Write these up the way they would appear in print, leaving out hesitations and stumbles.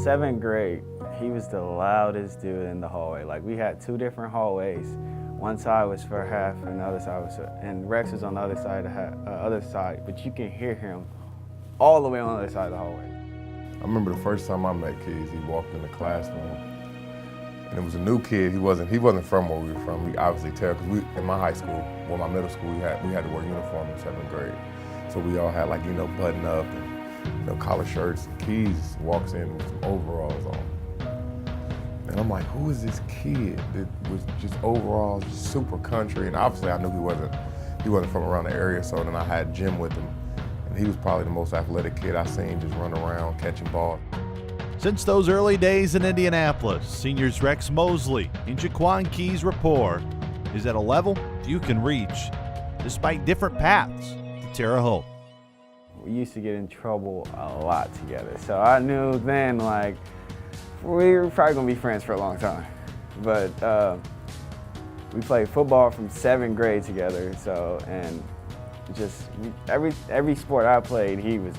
7th grade, he was the loudest dude in the hallway. Like, we had 2 different hallways. One side was for half, and the other side was and Rex was on the other side, other side. But you can hear him all the way on the other side of the hallway. I remember the first time I met Keys. He walked in the classroom, and it was a new kid. He wasn't from where we were from. We obviously tell, because in my high school, well, my middle school, we had to wear uniform in 7th grade. So we all had, like, button up and collar shirts. Keys walks in with some overalls on. And I'm like, who is this kid that was just overalls, just super country? And obviously I knew he wasn't from around the area, so then I had Jim with him. And he was probably the most athletic kid I seen just run around catching balls. Since those early days in Indianapolis, seniors Rex Mosley and Jaquan Keys' rapport is at a level few can reach, despite different paths to Terre Haute. We used to get in trouble a lot together, so I knew then, like, we were probably gonna be friends for a long time. But we played football from 7th grade together, so, and just every sport I played, he was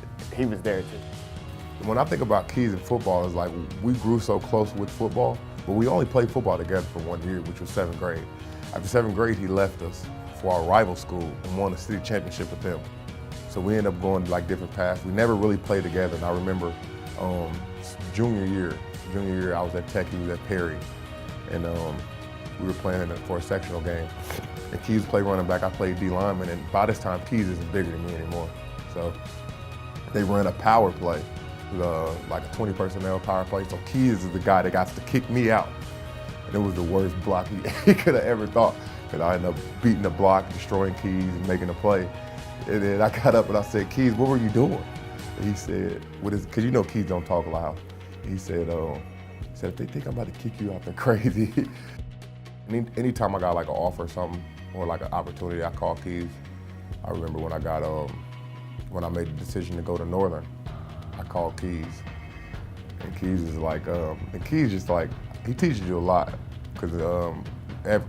there too. When I think about Keys and football, it's like we grew so close with football, but we only played football together for 1 year, which was 7th grade. After 7th grade, he left us for our rival school and won the city championship with them. So we ended up going like different paths. We never really played together, and I remember junior year, I was at Tech, he was at Perry, and we were playing for a sectional game. And Keys played running back, I played D lineman, and by this time, Keys isn't bigger than me anymore. So they ran a power play, like a 20 personnel power play. So Keys is the guy that got to kick me out. And it was the worst block he could have ever thought. And I ended up beating the block, destroying Keys, and making a play. And then I got up and I said, Keys, what were you doing? And he said, because Keys don't talk loud. He said, if they think I'm about to kick you out, they're crazy. Anytime I got like an offer or something, or like an opportunity, I call Keys. I remember when I made the decision to go to Northern, I called Keys. And Keys is like, he teaches you a lot, because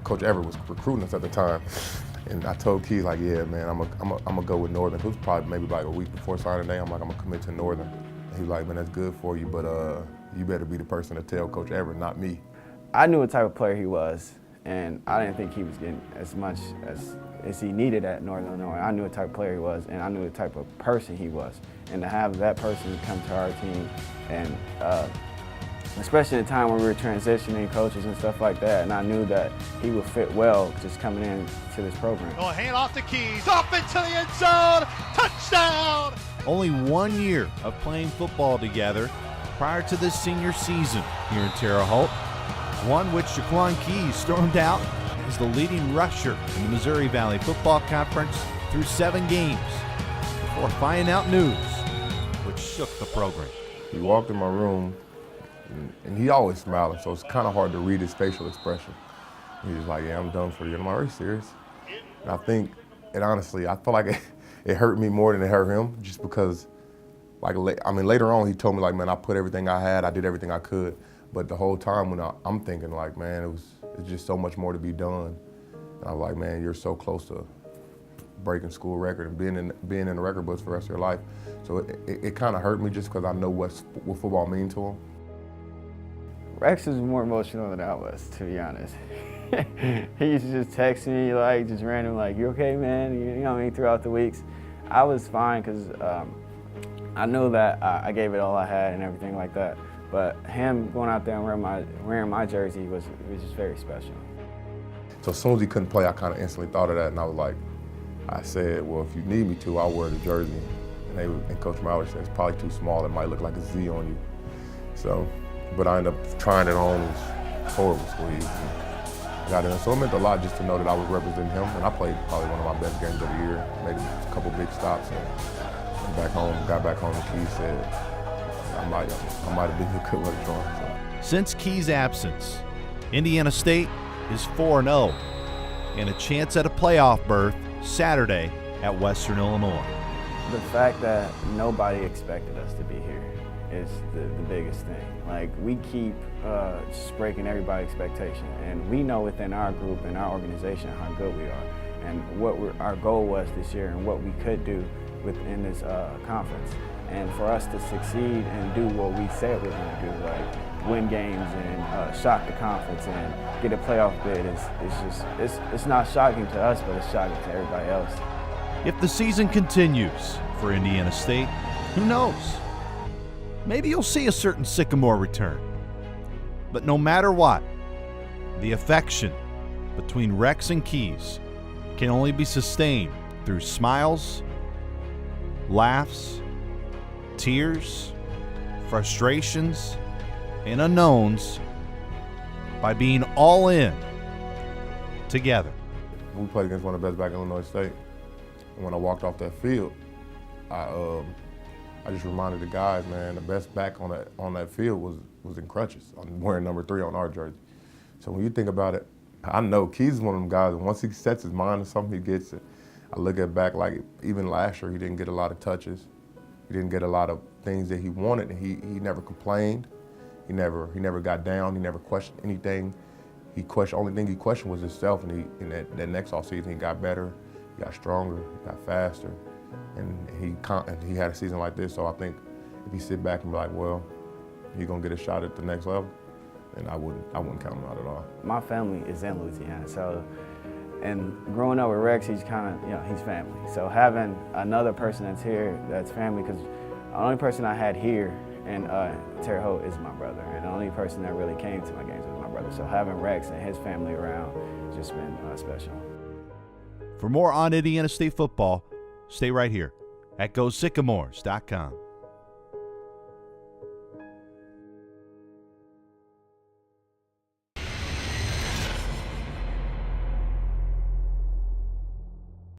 Coach Everett was recruiting us at the time. And I told Keys, like, yeah, man, I'm gonna go with Northern. It was probably maybe like a week before signing day. I'm like, I'm gonna commit to Northern. And he was like, man, that's good for you, but you better be the person to tell Coach Everett, not me. I knew what type of player he was, and I didn't think he was getting as much as he needed at Northern Illinois. I knew what type of player he was, and I knew what type of person he was. And to have that person come to our team, and especially at a time when we were transitioning coaches and stuff like that, and I knew that he would fit well just coming in to this program. Oh, hand off to Keys, up into the end zone, touchdown! Only 1 year of playing football together prior to this senior season here in Terre Haute, one which Jaquan Keys stormed out as the leading rusher in the Missouri Valley Football Conference through 7 games before finding out news which shook the program. He walked in my room, and he always smiling, so it's kind of hard to read his facial expression. He was like, yeah, I'm done for you. And I'm like, are you serious? And I think, and honestly, I felt like it hurt me more than it hurt him, just because, later on he told me, like, man, I put everything I had, I did everything I could. But the whole time when I'm thinking, like, man, it's just so much more to be done. And I was like, man, you're so close to breaking school record and being in the record books for the rest of your life. So it kind of hurt me just because I know what football means to him. Rex was more emotional than I was, to be honest. He used to just text me, like, just random, like, you okay, man? You know what I mean, throughout the weeks. I was fine, because I knew that I gave it all I had and everything like that. But him going out there and wearing my jersey was just very special. So as soon as he couldn't play, I kind of instantly thought of that, and I was like, I said, well, if you need me to, I'll wear the jersey. And Coach Mallard said, it's probably too small, it might look like a Z on you. So, but I ended up trying it on, it was horrible squeeze. Got in. So it meant a lot just to know that I was representing him, and I played probably one of my best games of the year, made a couple big stops, and got back home, and Keys said, I might have been a good luck charm. So. Since Keys' absence, Indiana State is 4-0 and a chance at a playoff berth Saturday at Western Illinois. The fact that nobody expected us to be here is the biggest thing. Like, we keep just breaking everybody's expectation, and we know within our group and our organization how good we are, and what our goal was this year and what we could do within this conference. And for us to succeed and do what we said we're going to do, like win games and shock the conference and get a playoff bid, it's not shocking to us, but it's shocking to everybody else. If the season continues for Indiana State, who knows? Maybe you'll see a certain Sycamore return. But no matter what, the affection between Rex and Keys can only be sustained through smiles, laughs, tears, frustrations, and unknowns by being all in together. We played against one of the best back in Illinois State. And when I walked off that field, I just reminded the guys, man, the best back on that field was in crutches. I'm wearing number 3 on our jersey. So when you think about it, I know Keys is one of them guys, and once he sets his mind to something, he gets it. I look at back like even last year, he didn't get a lot of touches. He didn't get a lot of things that he wanted, and he never complained. He never got down. He never questioned anything. Only thing he questioned was himself, and that next offseason he got better, he got stronger, he got faster, and he had a season like this. So I think if he sit back and be like, well, he's gonna get a shot at the next level, then I wouldn't count him out at all. My family is in Louisiana, so. And growing up with Rex, he's kind of, he's family. So having another person that's here, that's family, because the only person I had here in Terre Haute is my brother. And the only person that really came to my games was my brother. So having Rex and his family around has just been special. For more on Indiana State football, stay right here at GoSycamores.com.